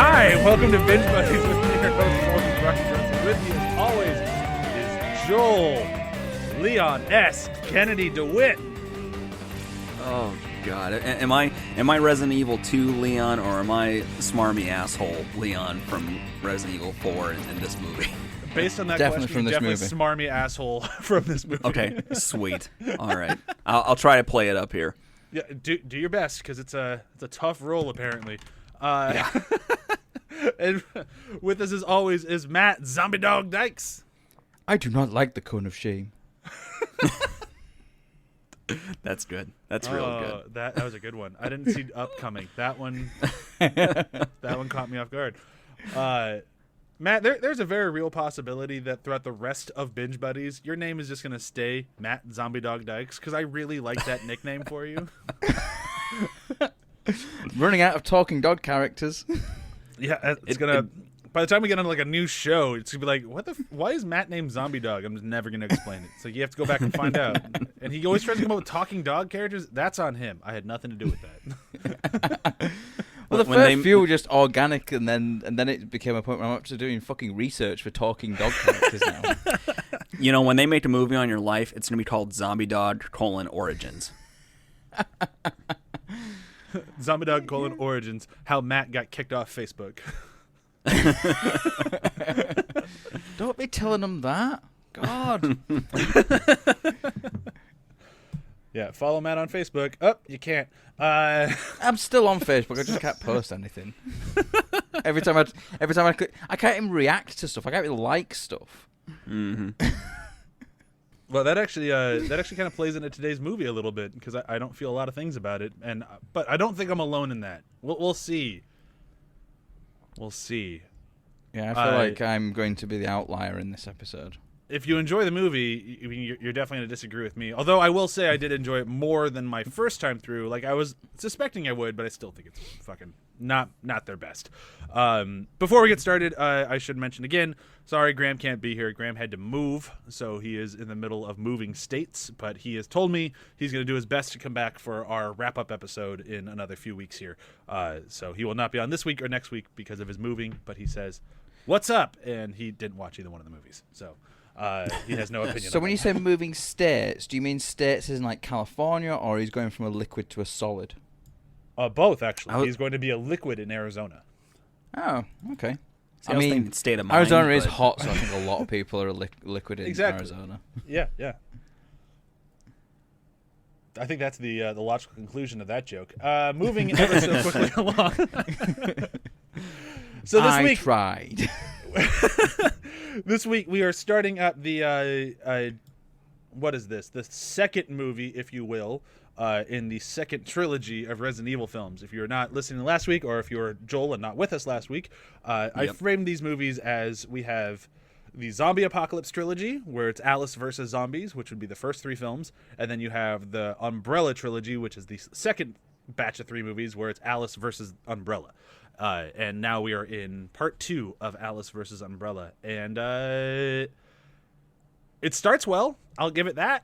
Hi, welcome to Binge Buddies with me, your host, Bryan Dressel. With me, as always, is Joel, Leon S., Kennedy, DeWitte. Oh God, am I Resident Evil 2 Leon, or am I smarmy asshole Leon from Resident Evil 4 in this movie? Based on that Definitely question, from this definitely movie. smarmy asshole from this movie. Okay, sweet. All right, I'll try to play it up here. Yeah, do your best, because it's a tough role apparently. Yeah. And with us as always is Matt Zombie Dog Dykes. I do not like the cone of shame. That's good. That's real good. That was a good one. I didn't see upcoming. That one caught me off guard. Matt, there's a very real possibility that throughout the rest of Binge Buddies, your name is just going to stay Matt Zombie Dog Dykes, because I really like that nickname for you. Running out of talking dog characters. Yeah, it's gonna. By the time we get on like a new show, it's gonna be like, why is Matt named Zombie Dog? I'm just never gonna explain it. So you have to go back and find out. And he always tries to come up with talking dog characters. That's on him. I had nothing to do with that. Well, the first few were just organic, and then it became a point where I'm up to doing fucking research for talking dog characters now. You know, when they make a movie on your life, it's gonna be called Zombie Dog: Origins. Zombie Dog: Origins. How Matt got kicked off Facebook. Don't be telling them that. God. Yeah, follow Matt on Facebook. Oh, you can't. I'm still on Facebook. I just can't post anything. Every time I click, I can't even react to stuff. I can't even like stuff. Mm-hmm. Well, that actually kind of plays into today's movie a little bit, because I don't feel a lot of things about it, but I don't think I'm alone in that. We'll see. We'll see. Yeah, I feel like I'm going to be the outlier in this episode. If you enjoy the movie, you're definitely going to disagree with me. Although I will say I did enjoy it more than my first time through. Like, I was suspecting I would, but I still think it's fucking not their best. Before we get started, I should mention again, sorry, Graham can't be here. Graham had to move, so he is in the middle of moving states. But he has told me he's going to do his best to come back for our wrap-up episode in another few weeks here. So he will not be on this week or next week because of his moving. But he says, "What's up?" And he didn't watch either one of the movies, so he has no opinion. So when you say moving states, do you mean states as in like California, or he's going from a liquid to a solid? Both, actually. He's going to be a liquid in Arizona. Oh, okay. See, I mean, state of mind, Arizona is hot, so I think a lot of people are liquid in Arizona. Yeah. I think that's the logical conclusion of that joke. Moving ever so quickly along. So this week, tried. This week we are starting up the what is this? The second movie, if you will, in the second trilogy of Resident Evil films. If you're not listening last week, or if you're Joel and not with us last week, I framed these movies as we have the Zombie Apocalypse trilogy, where it's Alice versus Zombies, which would be the first three films, and then you have the Umbrella trilogy, which is the second batch of three movies, where it's Alice versus Umbrella. And now we are in part 2 of Alice versus Umbrella, and it starts well. I'll give it that.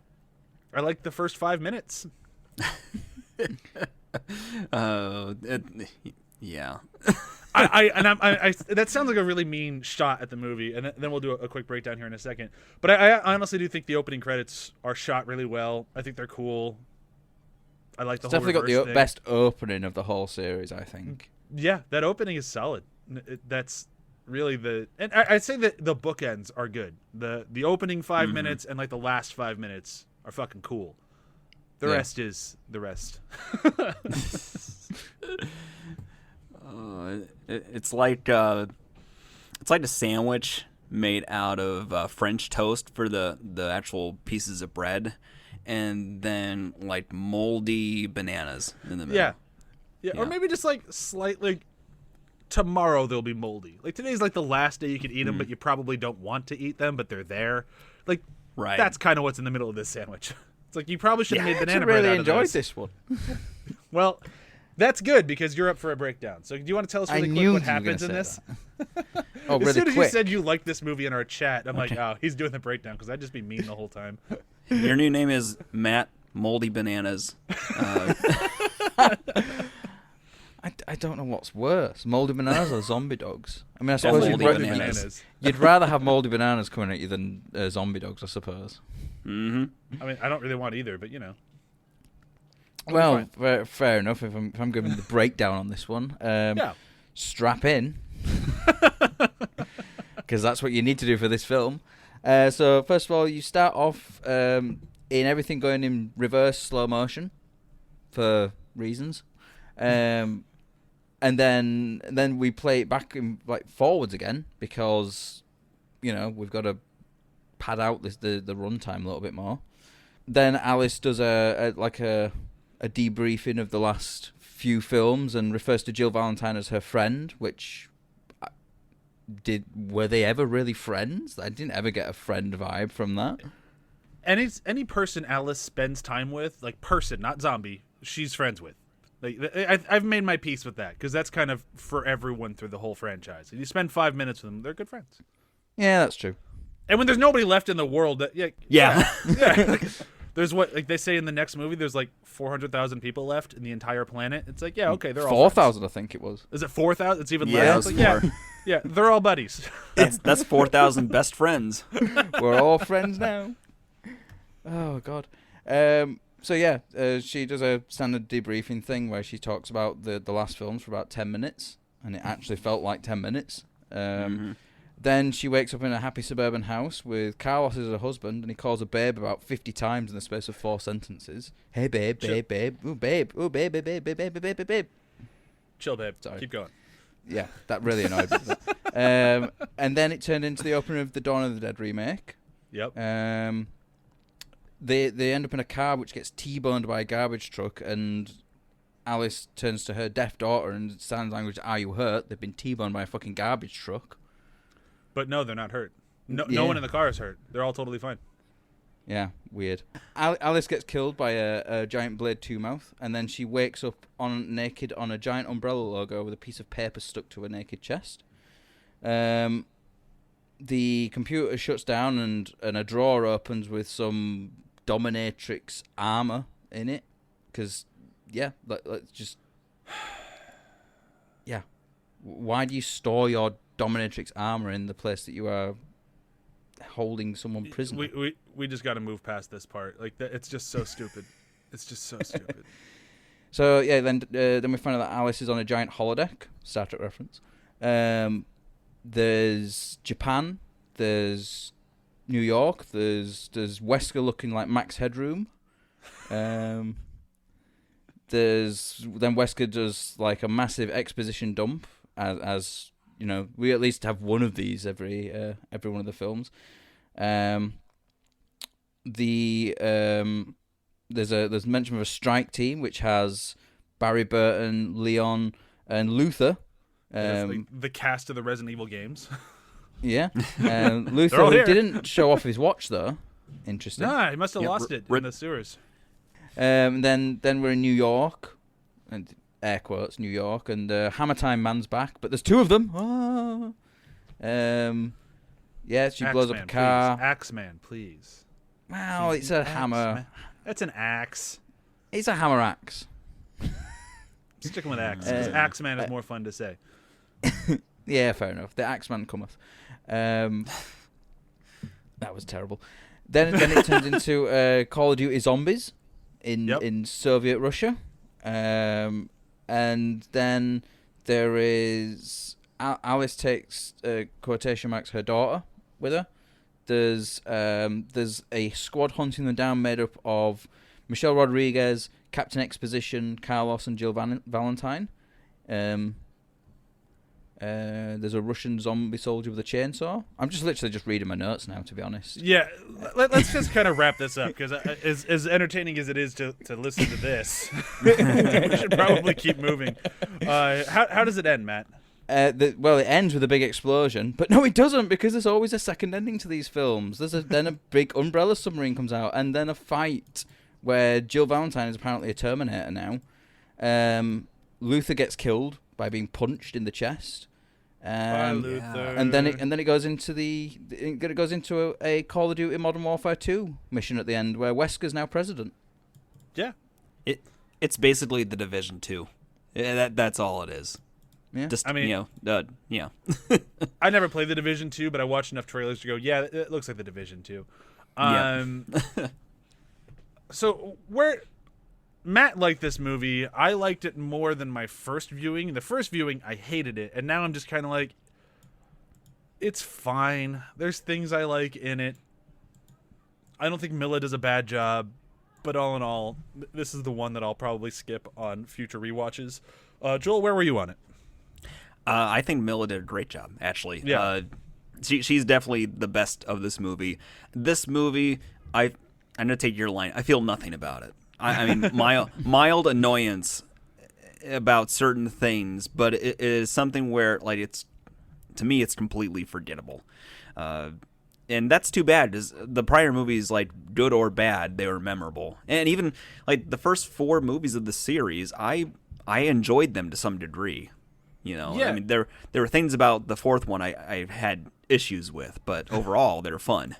I like the first 5 minutes. Yeah. I that sounds like a really mean shot at the movie, and then we'll do a quick breakdown here in a second. But I honestly do think the opening credits are shot really well. I think they're cool. I like the whole Yeah, that opening is solid. That's really and I'd say that the bookends are good. The opening 5 minutes and like the last 5 minutes are fucking cool. The rest is the rest. It's like a sandwich made out of French toast for the actual pieces of bread, and then like moldy bananas in the middle. Yeah, or maybe just like slightly. Tomorrow they'll be moldy. Like today's like the last day you can eat them, but you probably don't want to eat them, but they're there. Like that's kind of what's in the middle of this sandwich. It's like you probably should have made banana bread out of enjoyed those. this one. Well, that's good because you're up for a breakdown. So do you want to tell us really quick what happens in this? Oh, really as soon as quick. you said you liked this movie in our chat, I'm like, oh, he's doing the breakdown because I'd just be mean the whole time. Your new name is Matt Moldy Bananas. I don't know what's worse, moldy bananas or zombie dogs. I mean, I suppose Moldy bananas. you'd rather have moldy bananas coming at you than zombie dogs, I suppose. Mm-hmm. I mean, I don't really want either, but Well, fair enough. If I'm giving the breakdown on this one, strap in, because that's what you need to do for this film. So first of all, you start off in everything going in reverse slow motion for reasons, and then we play it back in forwards again because we've got to pad out the runtime a little bit more. Then Alice does a debriefing of the last few films and refers to Jill Valentine as her friend, which were they ever really friends? I didn't ever get a friend vibe from that. any person Alice spends time with, like person, not zombie, she's friends with. Like, I've made my peace with that because that's kind of for everyone through the whole franchise. If you spend 5 minutes with them, they're good friends. Yeah, that's true. And when there's nobody left in the world, Yeah. There's like they say in the next movie, there's like 400,000 people left in the entire planet. It's like, yeah, okay, they're all 4,000, I think it was. Is it 4,000? It's even Yeah, less. it's Like, yeah, they're all buddies. That's 4,000 best friends. We're all friends now. Oh God. She does a standard debriefing thing where she talks about the last films for about 10 minutes, and it actually felt like 10 minutes. Then she wakes up in a happy suburban house with Carlos as her husband, and he calls her babe about 50 times in the space of 4 sentences. Hey babe, babe, babe, ooh babe, ooh babe, babe, babe, babe, babe, babe, babe. Chill, babe. Sorry. Keep going. Yeah, that really annoyed me. And then it turned into the opening of the Dawn of the Dead remake. Yep. They end up in a car which gets T-boned by a garbage truck, and Alice turns to her deaf daughter and sign language, "Are you hurt?" They've been T-boned by a fucking garbage truck. But no, they're not hurt. No Yeah. one in the car is hurt. They're all totally fine. Yeah, weird. Alice gets killed by a giant blade two-mouth, and then she wakes up naked on a giant umbrella logo with a piece of paper stuck to her naked chest. The computer shuts down, and a drawer opens with some dominatrix armor in it. Because, let's just... Yeah. Why do you store your dominatrix armor in the place that you are holding someone prisoner? We just got to move past this part. Like, it's just so stupid. It's just so stupid. So yeah, then we find out that Alice is on a giant holodeck. Star Trek reference. There's Japan. There's New York. There's Wesker looking like Max Headroom. Then Wesker does like a massive exposition dump as you know, we at least have one of these every one of the films. There's mention of a strike team which has Barry Burton, Leon, and Luther. Like the cast of the Resident Evil games. Yeah, Luther who didn't show off his watch though. Interesting. Nah, he must have lost it in the sewers. Then we're in New York, and air quotes New York, and Hammer Time Man's back, but there's two of them. She blows up a car. Please. Axeman, please. Wow, it's a hammer. That's an axe. It's a hammer axe. Sticking with axe, because Axeman is more fun to say. Yeah, fair enough. The Axeman cometh. That was terrible. Then it turns into Call of Duty Zombies in Soviet Russia. And then there is Alice takes quotation marks her daughter with her. There's a squad hunting them down made up of Michelle Rodriguez, Captain Exposition, Carlos, and Jill Valentine. There's a Russian zombie soldier with a chainsaw. I'm literally just reading my notes now, to be honest. Yeah, let's just kind of wrap this up, because as entertaining as it is to listen to this, we should probably keep moving. How does it end, Matt? It ends with a big explosion, but no, it doesn't, because there's always a second ending to these films. Then a big umbrella submarine comes out, and then a fight where Jill Valentine is apparently a Terminator now. Luther gets killed by being punched in the chest. Luther. And then it goes into a Call of Duty Modern Warfare 2 mission at the end where Wesker's now president. Yeah. It's basically The Division 2. Yeah, that's all it is. Yeah. Just, I mean, yeah. I never played The Division 2, but I watched enough trailers to go, yeah, it looks like The Division 2. So where Matt liked this movie, I liked it more than my first viewing. The first viewing, I hated it, and now I'm just kind of like, it's fine. There's things I like in it. I don't think Milla does a bad job, but all in all, this is the one that I'll probably skip on future rewatches. Joel, where were you on it? I think Milla did a great job, actually. Yeah. She's definitely the best of this movie. This movie, I'm going to take your line. I feel nothing about it. I mean, mild annoyance about certain things, but it is something where, like, to me, it's completely forgettable. And that's too bad, because the prior movies, like, good or bad, they were memorable. And even, like, the first 4 movies of the series, I enjoyed them to some degree. Yeah. I mean, there were things about the 4th one I had issues with, but overall, they're fun.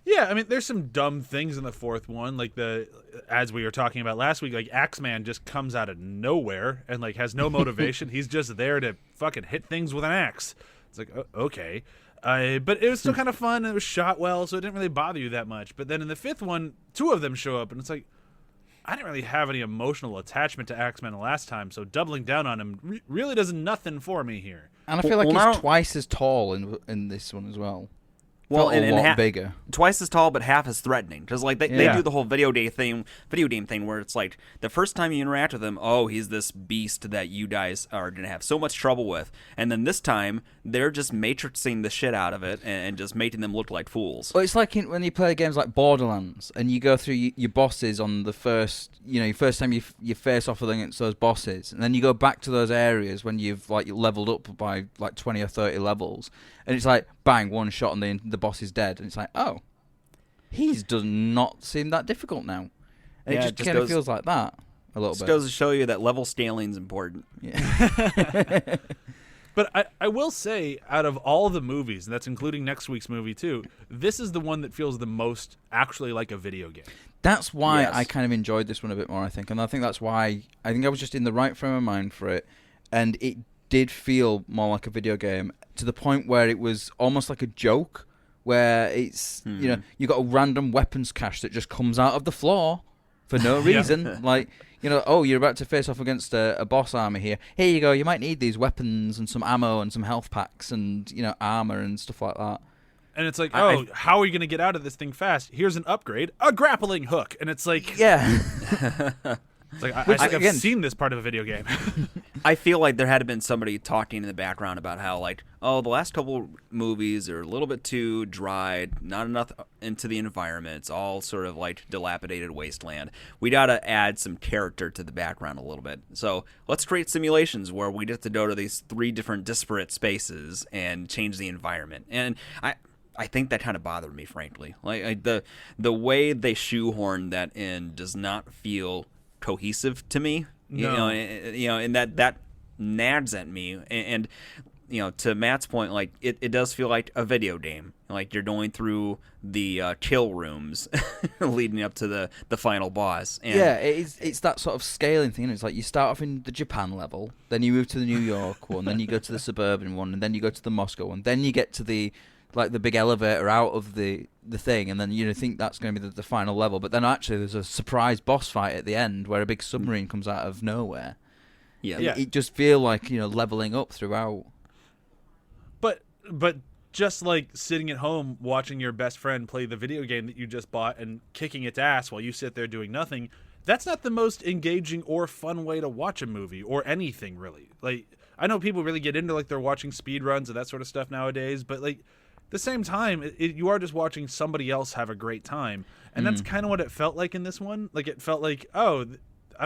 Yeah, I mean, there's some dumb things in the 4th one, like as we were talking about last week, like Axeman just comes out of nowhere and like has no motivation. He's just there to fucking hit things with an axe. It's like, okay. But it was still kind of fun, and it was shot well, so it didn't really bother you that much. But then in the 5th one, 2 of them show up, and it's like, I didn't really have any emotional attachment to Axeman the last time, so doubling down on him really does nothing for me here. And I feel like he's twice as tall in this one as well. Well, and a lot bigger. Twice as tall, but half as threatening. Because like they do the whole video game thing, where it's like the first time you interact with him, oh, he's this beast that you guys are gonna have so much trouble with, and then this time they're just matrixing the shit out of it and just making them look like fools. Well, it's like when you play games like Borderlands, and you go through your bosses on the first time you face off against those bosses, and then you go back to those areas when you've like leveled up by like 20 or 30 levels. And it's like, bang, one shot and the boss is dead. And it's like, oh, does not seem that difficult now. And it just kind of feels like that a little bit. It goes to show you that level scaling is important. Yeah. But I will say, out of all the movies, and that's including next week's movie too, this is the one that feels the most actually like a video game. That's why I kind of enjoyed this one a bit more, I think. And I think that's why I think I was just in the right frame of mind for it. And it did feel more like a video game, to the point where it was almost like a joke, where it's, you got a random weapons cache that just comes out of the floor for no reason. Like, oh, you're about to face off against a boss army here. Here you go, you might need these weapons and some ammo and some health packs and, armor and stuff like that. And it's like, how are you going to get out of this thing fast? Here's an upgrade, a grappling hook. And it's like... Yeah. It's like, I think I've seen this part of a video game. I feel like there had been somebody talking in the background about how, like, the last couple movies are a little bit too dry, not enough into the environment. It's all sort of like dilapidated wasteland. We got to add some character to the background a little bit. So let's create simulations where we get to go to these 3 different disparate spaces and change the environment. And I think that kind of bothered me, frankly. Like the way they shoehorn that in does not feel cohesive to me. No. And that nags at me. And to Matt's point, like it does feel like a video game. Like you're going through the kill rooms leading up to the final boss. And it's that sort of scaling thing. It's like you start off in the Japan level, then you move to the New York one, then you go to the suburban one, and then you go to the Moscow one, then you get to the big elevator out of the thing, and then you think that's going to be the final level, but then actually there's a surprise boss fight at the end where a big submarine comes out of nowhere. Yeah. It just feel like leveling up throughout. But just like sitting at home watching your best friend play the video game that you just bought and kicking its ass while you sit there doing nothing, that's not the most engaging or fun way to watch a movie or anything, really. Like, I know people really get into like they're watching speed runs and that sort of stuff nowadays, but like the same time, you are just watching somebody else have a great time. And that's kind of what it felt like in this one. Like, it felt like, I'm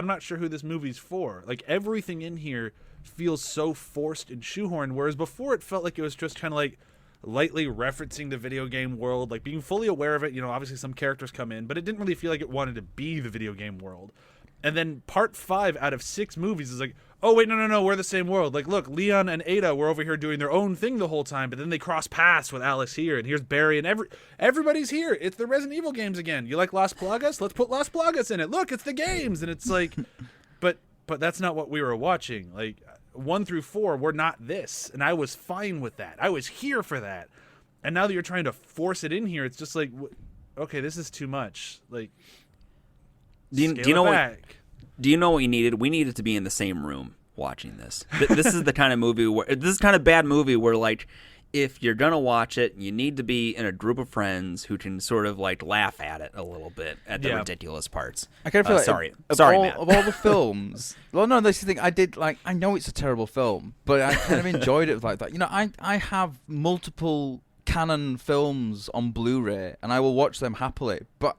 not sure who this movie's for. Like, everything in here feels so forced and shoehorned, whereas before it felt like it was just kind of like lightly referencing the video game world, like being fully aware of it. Obviously some characters come in, but it didn't really feel like it wanted to be the video game world. And then part 5 out of 6 movies is like, oh, wait, no, we're the same world. Like, look, Leon and Ada were over here doing their own thing the whole time, but then they cross paths with Alex here, and here's Barry, and everybody's here. It's the Resident Evil games again. You like Las Plagas? Let's put Las Plagas in it. Look, it's the games. And it's like, but but that's not what we were watching. Like 1 through 4 were not this, and I was fine with that. I was here for that. And now that you're trying to force it in here, it's just like, okay, this is too much. Like, do you know what we needed? We needed to be in the same room watching this. This is the kind of movie where this is kind of bad movie where, like, if you're gonna watch it, you need to be in a group of friends who can sort of like laugh at it a little bit at the ridiculous parts. I kind of feel sorry, Matt. of all the films. Well, no, this is the thing. I did like. I know it's a terrible film, but I kind of enjoyed it like that. You know, I have multiple canon films on Blu-ray, and I will watch them happily. But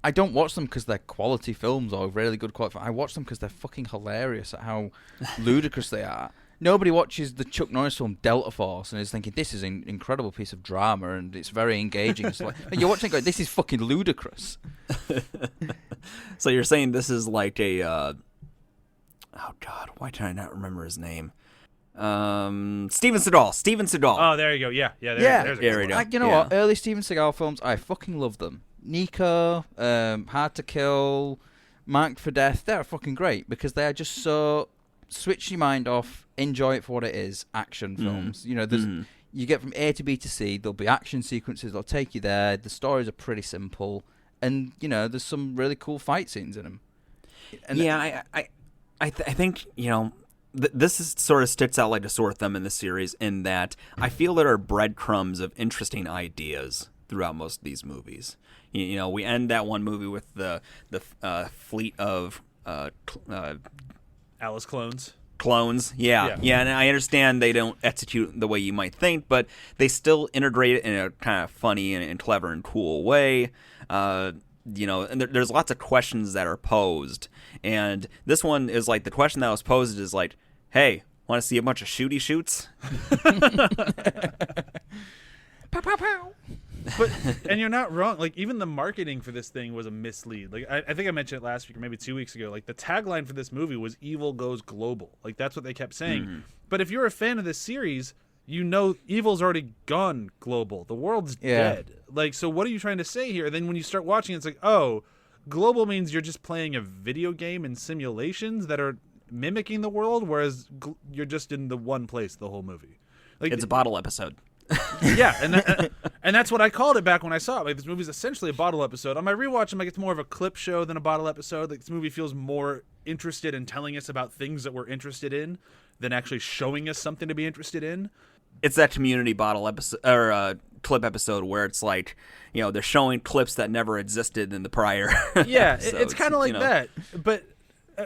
I don't watch them because they're quality films or really good quality. I watch them because they're fucking hilarious at how ludicrous they are. Nobody watches the Chuck Norris film Delta Force and is thinking, this is an incredible piece of drama and it's very engaging. It's like, you're watching it going, this is fucking ludicrous. So you're saying this is like a... oh, God, why can I not remember his name? Steven Seagal. Oh, there you go. Yeah. There's a there we go. You know what? Early Steven Seagal films, I fucking love them. Nico, Hard to Kill, Marked for Death, they're fucking great because they are just so... Switch your mind off, enjoy it for what it is, action films. You know, you get from A to B to C, there'll be action sequences, they'll take you there, the stories are pretty simple, and, you know, there's some really cool fight scenes in them. And I think, you know, this is sort of sticks out like a sore thumb in the series in that I feel there are breadcrumbs of interesting ideas throughout most of these movies. You know, we end that one movie with the fleet of... Alice clones. Yeah, and I understand they don't execute the way you might think, but they still integrate it in a kind of funny and clever and cool way. You know, and there's lots of questions that are posed, and this one is like the question that was posed is like, "Hey, want to see a bunch of shooty shoots?" Pow, pow, pow. But and you're not wrong. Like even the marketing for this thing was a mislead. Like I think I mentioned it last week or maybe 2 weeks ago. Like the tagline for this movie was "Evil goes global." Like that's what they kept saying. But if you're a fan of this series, you know evil's already gone global. The world's dead. Like so, what are you trying to say here? Then when you start watching, it's like, oh, global means you're just playing a video game in simulations that are mimicking the world, whereas you're just in the one place the whole movie. Like it's a bottle episode. Yeah, and that's what I called it back when I saw it. Like this movie's essentially a bottle episode. On my rewatch, I'm like it's more of a clip show than a bottle episode. Like this movie feels more interested in telling us about things that we're interested in than actually showing us something to be interested in. It's that Community bottle episode or clip episode where it's like, you know, they're showing clips that never existed in the prior. Yeah, it's kind of like that. But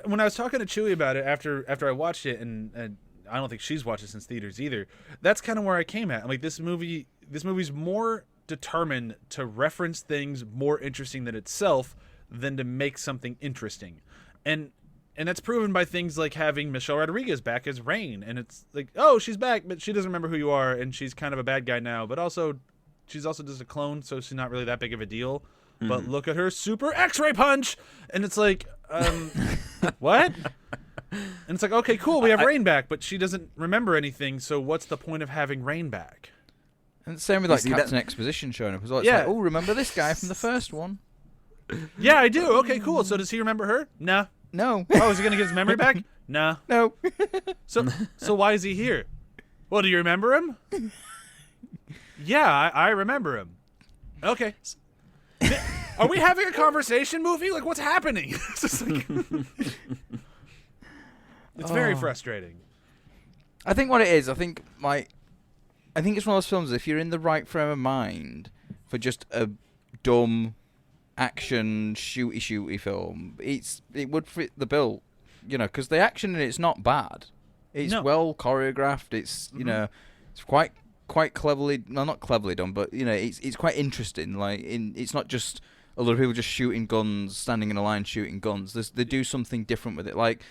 when I was talking to Chewie about it after I watched it, and I don't think she's watched it since theaters either. That's kind of where I came at. I'm like, this movie's more determined to reference things more interesting than itself than to make something interesting. And that's proven by things like having Michelle Rodriguez back as Rain. And it's like, oh, she's back, but she doesn't remember who you are, and she's kind of a bad guy now. But also, she's also just a clone, so she's not really that big of a deal. But look at her super X-ray punch! And it's like, what? And it's like, okay, cool, we have Rain back, but she doesn't remember anything, so what's the point of having Rain back? And the same with like Captain Exposition showing up as well. It's like, oh, remember this guy from the first one? Yeah, I do. Okay, cool. So does he remember her? Nah. No. Oh, is he going to get his memory back? Nah. No. So why is he here? Well, do you remember him? Yeah, I remember him. Okay. Are we having a conversation movie? Like, what's happening? It's just like... It's very frustrating. I think what it is, I think it's one of those films, if you're in the right frame of mind for just a dumb action shooty film, it would fit the bill, you know, because the action in it's not bad. It's well choreographed. It's you know, it's quite cleverly, no, not cleverly done, but you know, it's quite interesting. Like it's not just a lot of people just shooting guns, standing in a line shooting guns. They do something different with it, like.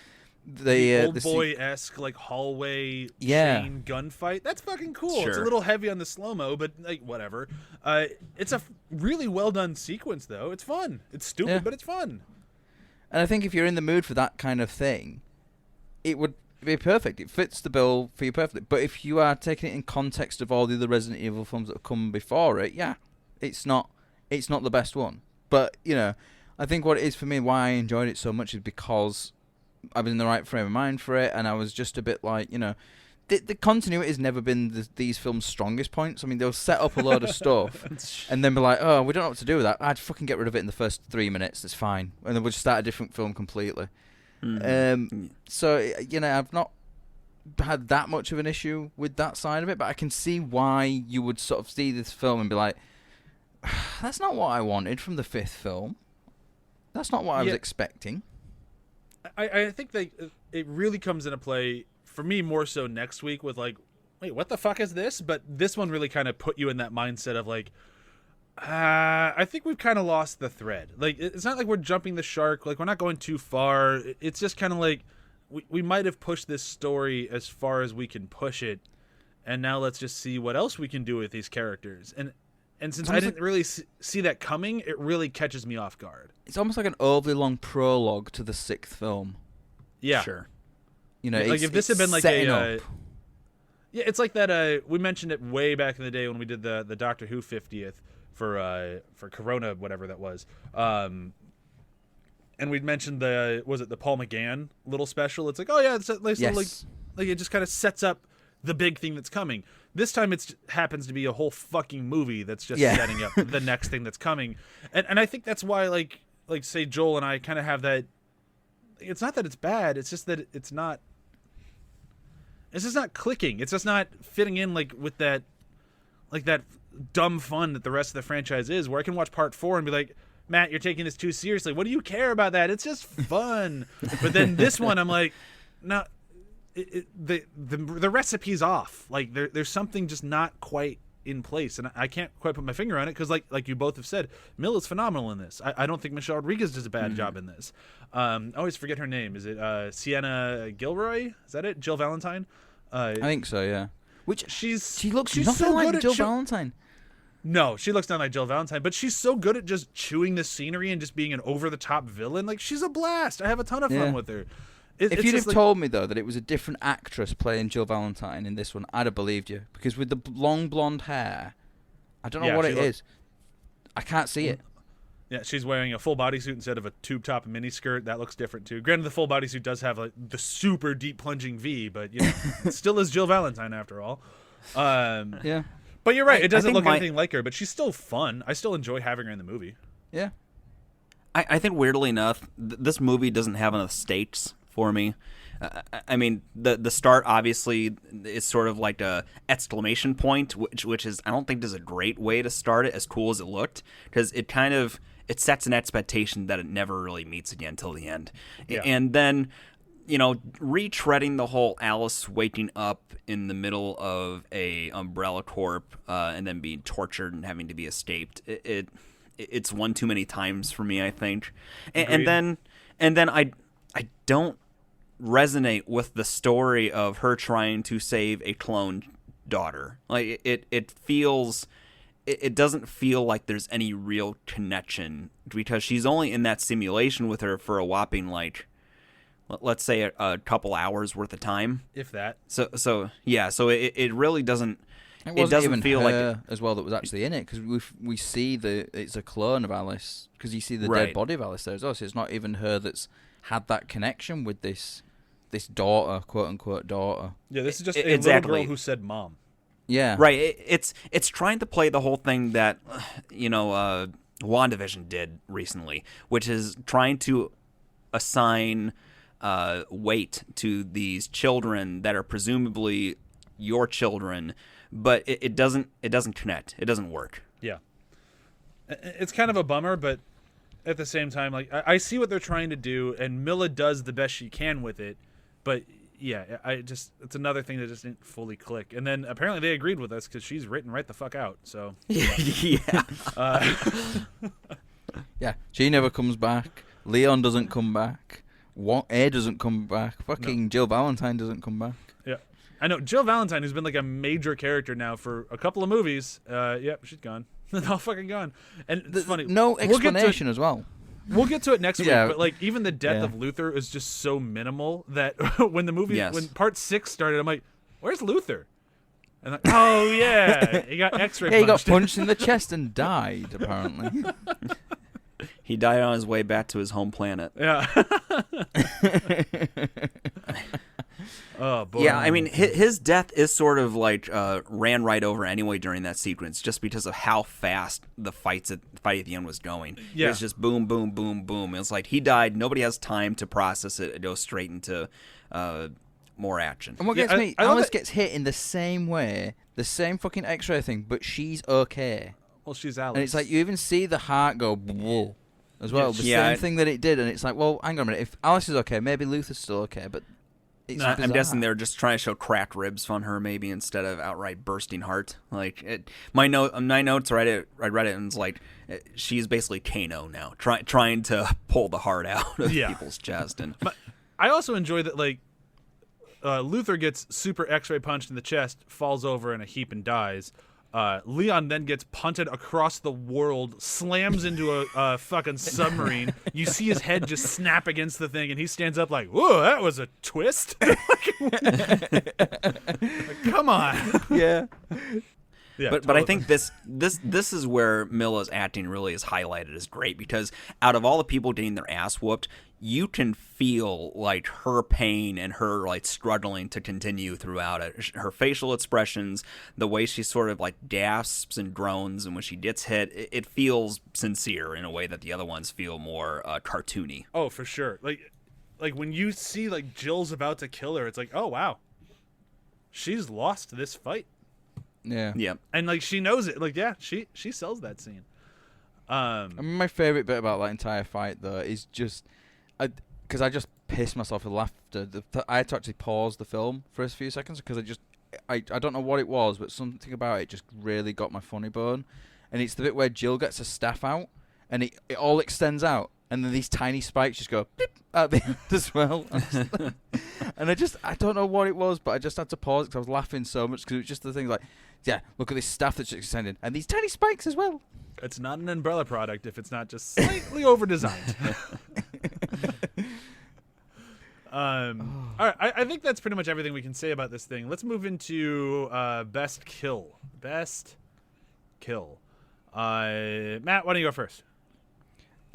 The old boy-esque like hallway chain gunfight. That's fucking cool. Sure. It's a little heavy on the slow-mo, but like whatever. It's a really well done sequence though. It's fun. It's stupid, but it's fun. And I think if you're in the mood for that kind of thing, it would be perfect. It fits the bill for you perfectly. But if you are taking it in context of all the other Resident Evil films that have come before it, it's not the best one. But, you know, I think what it is for me, why I enjoyed it so much is because I was in the right frame of mind for it, and I was just a bit like, the continuity has never been these films' strongest points. I mean, they'll set up a load of stuff and then be like, oh, we don't know what to do with that. I'd fucking get rid of it in the first 3 minutes. It's fine. And then we'll just start a different film completely. So, I've not had that much of an issue with that side of it, but I can see why you would sort of see this film and be like, that's not what I wanted from the fifth film. That's not what I was expecting. I think it really comes into play for me more so next week with like, wait, what the fuck is this? But this one really kind of put you in that mindset of like, I think we've kind of lost the thread. Like, it's not like we're jumping the shark. Like, we're not going too far. It's just kind of like we might have pushed this story as far as we can push it, and now let's just see what else we can do with these characters. And since I didn't really see that coming, it really catches me off guard. It's almost like an overly long prologue to the sixth film. Yeah. Sure. Like if this had been like yeah, it's like that. We mentioned it way back in the day when we did the Doctor Who 50th for Corona, whatever that was. And we'd mentioned the Paul McGann little special. It's like, oh yeah, it's a nice little, like it just kind of sets up the big thing that's coming. This time it happens to be a whole fucking movie that's just setting up the next thing that's coming. And I think that's why like say Joel and I kind of have that. It's not that it's bad. It's just that it's just not clicking. It's just not fitting in like with that, like that dumb fun that the rest of the franchise is, where I can watch part 4 and be like, Matt, you're taking this too seriously. What do you care about that? It's just fun. But then this one, I'm like, no, the recipe's off. Like there's something just not quite in place, and I can't quite put my finger on it because like you both have said, Mill is phenomenal in this. I don't think Michelle Rodriguez does a bad job in this. I always forget her name. Is it Sienna Gilroy? Is that it? Jill Valentine? I think so, yeah. Which she looks she's nothing so like good at Jill Valentine. No, she looks not like Jill Valentine, but she's so good at just chewing the scenery and just being an over-the-top villain. Like, she's a blast. I have a ton of fun with her. If you'd have told me, though, that it was a different actress playing Jill Valentine in this one, I'd have believed you. Because with the long blonde hair, I don't know what it is. I can't see it. Yeah, she's wearing a full bodysuit instead of a tube top miniskirt. That looks different, too. Granted, the full bodysuit does have like the super deep plunging V, but it still is Jill Valentine after all. Yeah. But you're right. It doesn't look anything like her, but she's still fun. I still enjoy having her in the movie. Yeah. I think weirdly enough, this movie doesn't have enough stakes for me. I mean, the start obviously is sort of like a exclamation point, which is I don't think is a great way to start it, as cool as it looked, because it kind of sets an expectation that it never really meets again until the end, and then retreading the whole Alice waking up in the middle of a Umbrella Corp and then being tortured and having to be escaped. It's one too many times for me, I think, and then I don't resonate with the story of her trying to save a cloned daughter. Like it doesn't feel like there's any real connection, because she's only in that simulation with her for a whopping like, let's say a couple hours worth of time, if that. So it really doesn't. It doesn't even feel like as well that was actually in it, because we see it's a clone of Alice, because you see the dead body of Alice there as well. So it's not even her that's had that connection with this daughter, quote unquote daughter. Yeah, this is just a little girl who said mom. Yeah, right. It's trying to play the whole thing that WandaVision did recently, which is trying to assign weight to these children that are presumably your children, but it doesn't connect. It doesn't work. Yeah, it's kind of a bummer, but at the same time, like I see what they're trying to do, and Milla does the best she can with it. But yeah, it's another thing that just didn't fully click. And then apparently they agreed with us because she's written right the fuck out. So yeah, yeah, she never comes back. Leon doesn't come back. A doesn't come back. Fucking Jill Valentine doesn't come back. Yeah, I know Jill Valentine, who's been like a major character now for a couple of movies. Yep, she's gone. All fucking gone. And it's funny. No explanation as well. We'll get to it next week, but like even the death of Luther is just so minimal that when the movie, when part 6 started, I'm like, where's Luther? And like, oh yeah, he got X-ray. Yeah, he got punched in the chest and died. Apparently, He died on his way back to his home planet. Yeah. Oh boy. Yeah, I mean, his death is sort of like ran right over anyway during that sequence, just because of how fast the fight at the end was going. Yeah. It was just boom, boom, boom, boom. It's like he died. Nobody has time to process it. It goes straight into more action. And what gets me, Alice gets hit in the same way, the same fucking X-ray thing, but she's okay. Well, she's Alice. And it's like you even see the heart go whoa as well. The same thing that it did, and it's like, well, hang on a minute. If Alice is okay, maybe Luther's still okay, but. I'm guessing they're just trying to show cracked ribs on her, maybe instead of outright bursting heart. Like my notes, I read it, and it's like she's basically Kano now, trying to pull the heart out of people's chest. And but I also enjoy that, like Luther gets super X-ray punched in the chest, falls over in a heap, and dies. Leon then gets punted across the world, slams into a fucking submarine. You see his head just snap against the thing, and he stands up like, "Whoa, that was a twist!" Like, come on. Yeah. Yeah, but I think this is where Milla's acting really is highlighted as great, because out of all the people getting their ass whooped, you can feel like her pain and her like struggling to continue throughout it. Her facial expressions, the way she sort of like gasps and groans, and when she gets hit, it feels sincere in a way that the other ones feel more cartoony. Oh, for sure. Like when you see like Jill's about to kill her, it's like, oh wow, she's lost this fight. Yeah. And like she knows it. Like she sells that scene. I mean, my favorite bit about that entire fight though is just, because I just pissed myself with laughter. I had to actually pause the film for a few seconds because I don't know what it was, but something about it just really got my funny bone. And it's the bit where Jill gets her staff out, and it all extends out, and then these tiny spikes just go beep at the end as well. And I don't know what it was, but I just had to pause because I was laughing so much because it was just the thing like, yeah, look at this staff that's extended, and these tiny spikes as well. It's not an Umbrella product if it's not just slightly over-designed. All right, I think that's pretty much everything we can say about this thing. Let's move into best kill. Best kill. Matt, why don't you go first?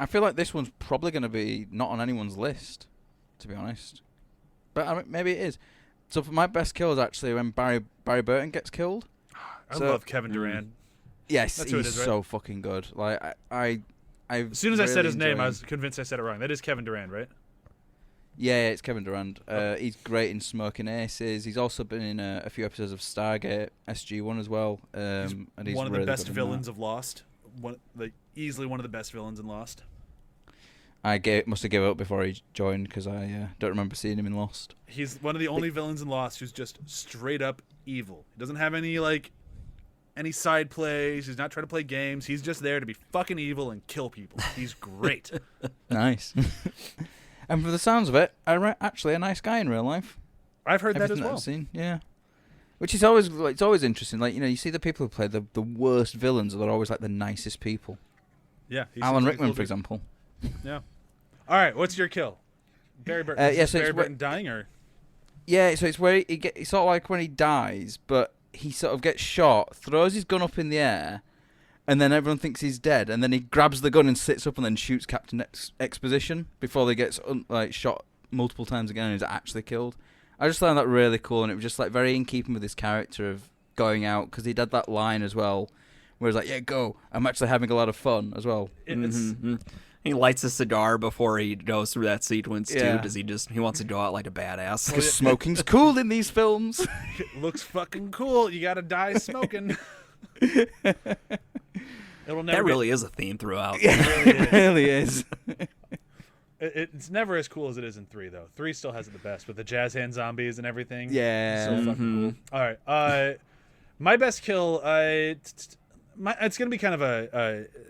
I feel like this one's probably going to be not on anyone's list, to be honest. But I mean, maybe it is. So for my best kill is actually when Barry Burton gets killed. I love Kevin Durant. Yes, That's he's who it is, right? so fucking good. Like I as soon as I said his name, I was convinced I said it wrong. That is Kevin Durant, right? Yeah, it's Kevin Durant. He's great in Smoking Aces. He's also been in a few episodes of Stargate SG-1 as well. And he's one of really the best good in villains that. of Lost. Easily one of the best villains in Lost. I must have given up before he joined because I don't remember seeing him in Lost. He's one of the only villains in Lost who's just straight up evil. He doesn't have any side plays. He's not trying to play games. He's just there to be fucking evil and kill people. He's great. Nice. And for the sounds of it, actually a nice guy in real life. I've heard Everything that as well. I've seen, yeah. Which is always it's always interesting. Like, you know, you see the people who play the worst villains, they're always like the nicest people. Yeah. Alan Rickman, for example. Yeah. All right. What's your kill? Barry Burton. Barry Burton dying or? Yeah. So it's where it's sort of like when he dies, but he sort of gets shot, throws his gun up in the air, and then everyone thinks he's dead, and then he grabs the gun and sits up and then shoots Captain Exposition before they get shot multiple times again and is actually killed. I just found that really cool, and it was just like very in keeping with his character of going out, because he did that line as well, where he's like, "Yeah, go! I'm actually having a lot of fun as well." He lights a cigar before he goes through that sequence too, Yeah. because he wants to go out like a badass. Because smoking's cool in these films. It looks fucking cool. You gotta die smoking. That really is a theme throughout. It really is. It's never as cool as it is in 3, though. 3 still has it the best with the jazz hand zombies and everything. Yeah. So fucking cool. All right. My best kill, it's going to be kind of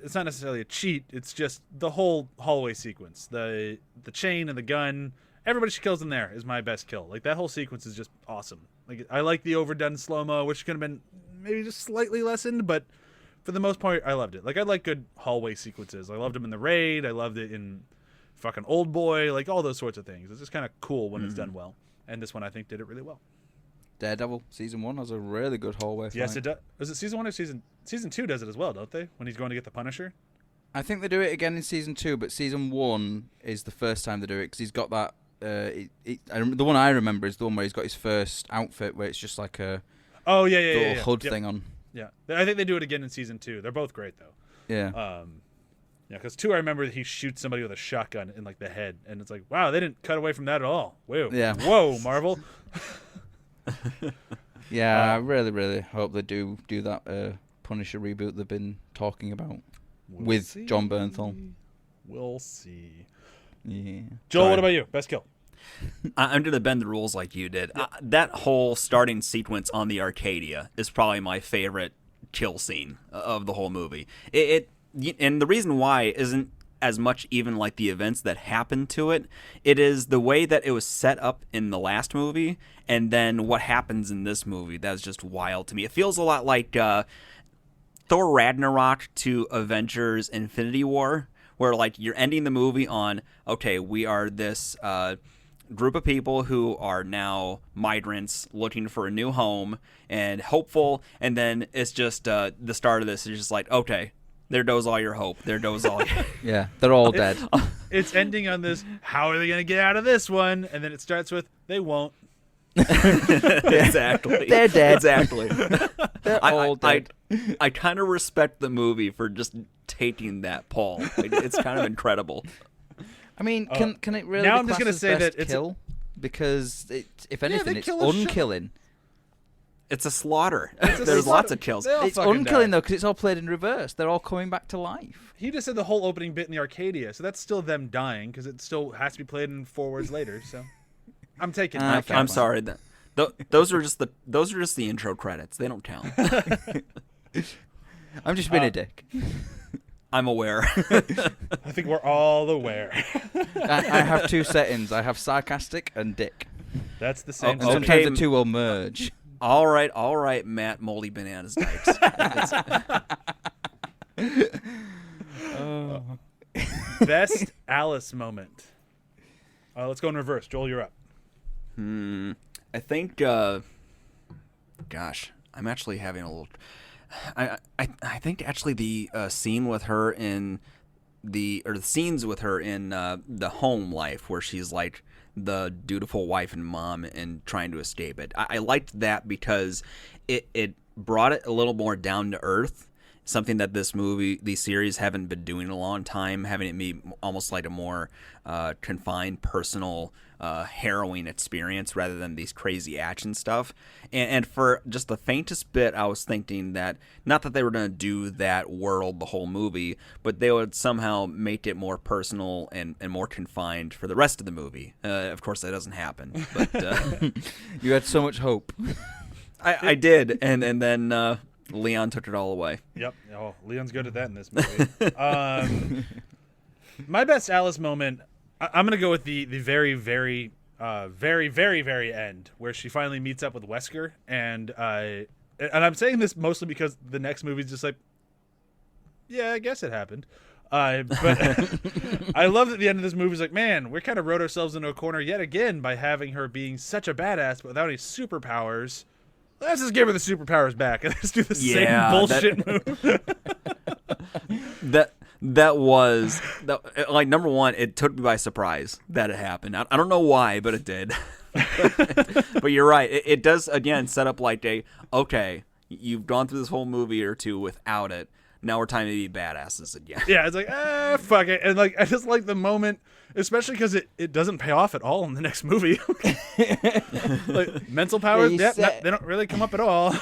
it's not necessarily a cheat. It's just the whole hallway sequence. The chain and the gun. Everybody she kills in there is my best kill. Like, that whole sequence is just awesome. Like, I like the overdone slow-mo, which could have been maybe just slightly lessened, but for the most part, I loved it. Like, I like good hallway sequences. I loved them in The Raid. I loved it in fucking Old Boy. Like, all those sorts of things. It's just kind of cool when it's done well. And this one, I think, did it really well. Daredevil season 1 has a really good hallway fight. Yes, it does. Is it season 1 or season 2 does it as well, don't they? When he's going to get the Punisher? I think they do it again in season 2, but season 1 is the first time they do it because he's got that. The one I remember is the one where he's got his first outfit where it's just like a little hood thing on. Yeah, I think they do it again in season 2. They're both great though. Yeah. Because 2, I remember that he shoots somebody with a shotgun in like the head, and it's like, wow, they didn't cut away from that at all. Whoa, Yeah. Whoa, Marvel. Yeah, I really, really hope they do that Punisher reboot they've been talking about with John Bernthal. We'll see. Yeah. Joel, what about you? Best kill? I'm going to bend the rules like you did. That whole starting sequence on the Arcadia is probably my favorite kill scene of the whole movie. And the reason why isn't as much even like the events that happened to it. It is the way that it was set up in the last movie and then what happens in this movie. That's just wild to me. It feels a lot like Thor Ragnarok to Avengers Infinity War, where like you're ending the movie on, okay, we are this group of people who are now migrants looking for a new home and hopeful, and then it's just the start of this is just like, okay, there goes all your hope. There goes all your... Yeah, they're all dead. It's ending on this, how are they going to get out of this one? And then it starts with, they won't. Exactly. They're dead. Exactly. They're all dead. I kind of respect the movie for just taking that Paul. It's kind of incredible. I mean, can it really now be I'm just classed gonna as say best that it's kill? Because if anything, they it's kill a shit. unkilling. It's a slaughter. It's a There's slaughter. lots of kills. They all It's fucking unkilling die. though, because it's all played in reverse. They're all coming back to life. He just said the whole opening bit in the Arcadia, so that's still them dying because it still has to be played in forwards later. So I'm taking. I'm sorry. Those are just the intro credits. They don't count. I'm just being a dick. I'm aware. I think we're all aware. I have two settings. I have sarcastic and dick. That's the same. And Okay. sometimes the two will merge. All right, Matt, Moldy Bananas Dykes. Best Alice moment. Let's go in reverse. Joel, you're up. I think. Gosh, I'm actually having a little. I think actually the scene with her in the scenes with her in the home life where she's like the dutiful wife and mom and trying to escape it. I liked that because it brought it a little more down to earth. Something that these series haven't been doing in a long time, having it be almost like a more confined, personal, harrowing experience rather than these crazy action stuff. And for just the faintest bit, I was thinking that, not that they were going to do that world the whole movie, but they would somehow make it more personal and more confined for the rest of the movie. Of course, that doesn't happen. But You had so much hope. I did, and then... Leon took it all away. Yep. Oh, Leon's good at that in this movie. My best Alice moment, I'm going to go with the very, very, very, very, very end, where she finally meets up with Wesker. And I'm saying this mostly because the next movie's just like, yeah, I guess it happened. But I love that the end of this movie is like, man, we kind of wrote ourselves into a corner yet again by having her being such a badass but without any superpowers. Let's just give her the superpowers back and let's do the same bullshit move. That was like, number one, it took me by surprise that it happened. I don't know why, but it did. But you're right. It does again set up like okay, you've gone through this whole movie or two without it. Now we're time to be badasses again. Yeah, it's like, fuck it. And like, I just like the moment, especially because it doesn't pay off at all in the next movie. Like, mental powers, they don't really come up at all.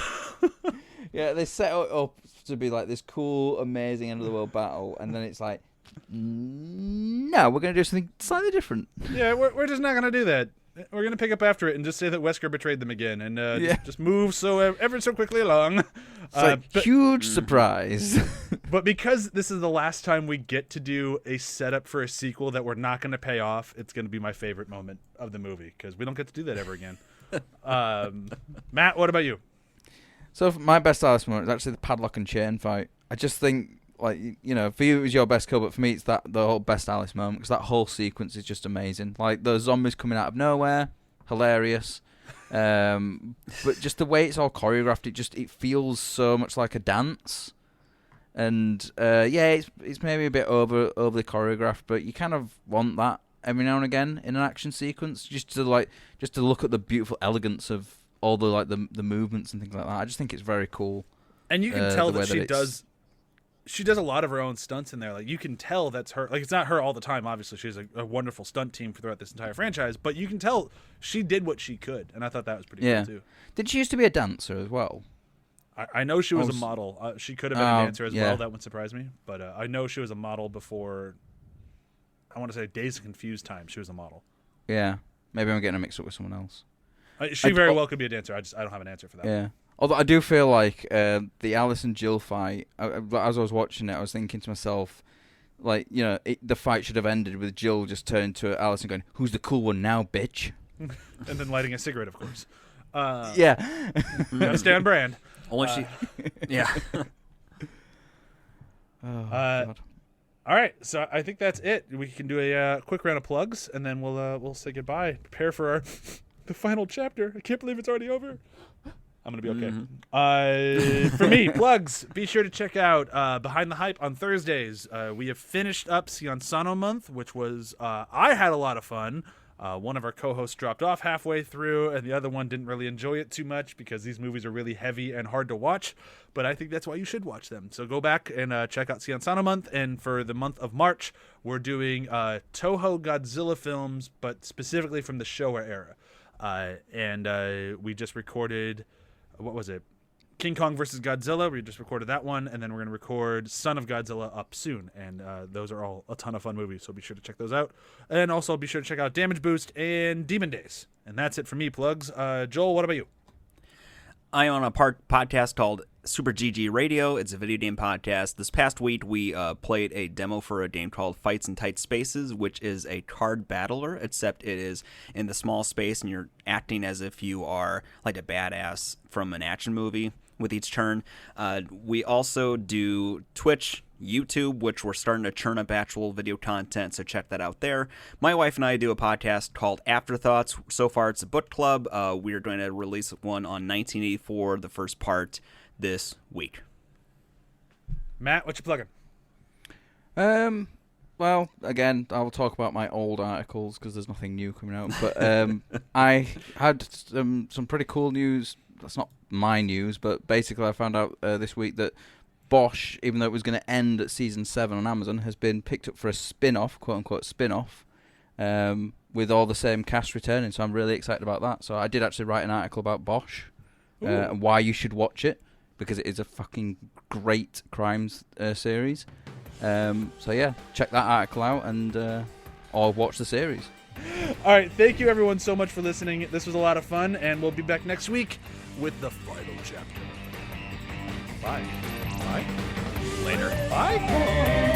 Yeah, they set it up to be like this cool, amazing end of the world battle, and then it's like, no, we're going to do something slightly different. Yeah, we're just not going to do that. We're going to pick up after it and just say that Wesker betrayed them again and just move ever so quickly along. Huge surprise. But because this is the last time we get to do a setup for a sequel that we're not going to pay off, it's going to be my favorite moment of the movie because we don't get to do that ever again. Matt, what about you? So my best Alice moment is actually the padlock and chain fight. I just think, like, you know, for you it was your best kill, but for me it's the whole best Alice moment because that whole sequence is just amazing. Like the zombies coming out of nowhere, hilarious. But just the way it's all choreographed, it feels so much like a dance. And it's maybe a bit overly choreographed, but you kind of want that every now and again in an action sequence, just to look at the beautiful elegance of all the movements and things like that. I just think it's very cool. And you can tell that she does a lot of her own stunts in there. Like, you can tell that's her. Like, it's not her all the time, obviously. She has a wonderful stunt team throughout this entire franchise, but you can tell she did what she could, and I thought that was pretty cool, too. Did she used to be a dancer as well? I know she was a model. She could have been a dancer as well. That wouldn't surprise me. But I know she was a model before, I want to say, Days of Confused time. She was a model. Yeah. Maybe I'm getting her mixed up with someone else. She very well could be a dancer. I don't have an answer for that. Yeah. Although I do feel like the Alice and Jill fight, as I was watching it, I was thinking to myself, like, the fight should have ended with Jill just turning to Alice and going, "Who's the cool one now, bitch?" And then lighting a cigarette, of course. Yeah. Gotta stay on brand. Only she... Yeah. God. All right, so I think that's it. We can do a quick round of plugs, and then we'll say goodbye. Prepare for the final chapter. I can't believe it's already over. I'm going to be okay. Mm-hmm. For me, plugs. Be sure to check out Behind the Hype on Thursdays. We have finished up Cianzano month, which was, I had a lot of fun. One of our co-hosts dropped off halfway through, and the other one didn't really enjoy it too much because these movies are really heavy and hard to watch. But I think that's why you should watch them. So go back and check out Cianzano month. And for the month of March, we're doing Toho Godzilla films, but specifically from the Showa era. And we just recorded... What was it? King Kong versus Godzilla. We just recorded that one, and then we're going to record Son of Godzilla up soon. And those are all a ton of fun movies, so be sure to check those out. And also be sure to check out Damage Boost and Demon Days. And that's it for me, plugs. Joel, what about you? I own a podcast called Super GG Radio. It's a video game podcast. This past week, we played a demo for a game called Fights in Tight Spaces, which is a card battler, except it is in the small space, and you're acting as if you are like a badass from an action movie with each turn. We also do Twitch, YouTube, which we're starting to churn up actual video content, so check that out there. My wife and I do a podcast called Afterthoughts. So far, it's a book club. We are going to release one on 1984, the first part, this week. Matt, what you plugging? Well, again, I will talk about my old articles because there's nothing new coming out. But I had some pretty cool news. That's not my news, but basically I found out this week that Bosch, even though it was going to end at season 7 on Amazon, has been picked up for a spin-off, quote-unquote spin-off, with all the same cast returning. So I'm really excited about that. So I did actually write an article about Bosch and why you should watch it, because it is a fucking great crimes series. So yeah, check that article out and or watch the series. All right, thank you everyone so much for listening. This was a lot of fun, and we'll be back next week with the final chapter. Bye. Bye. Later. Bye.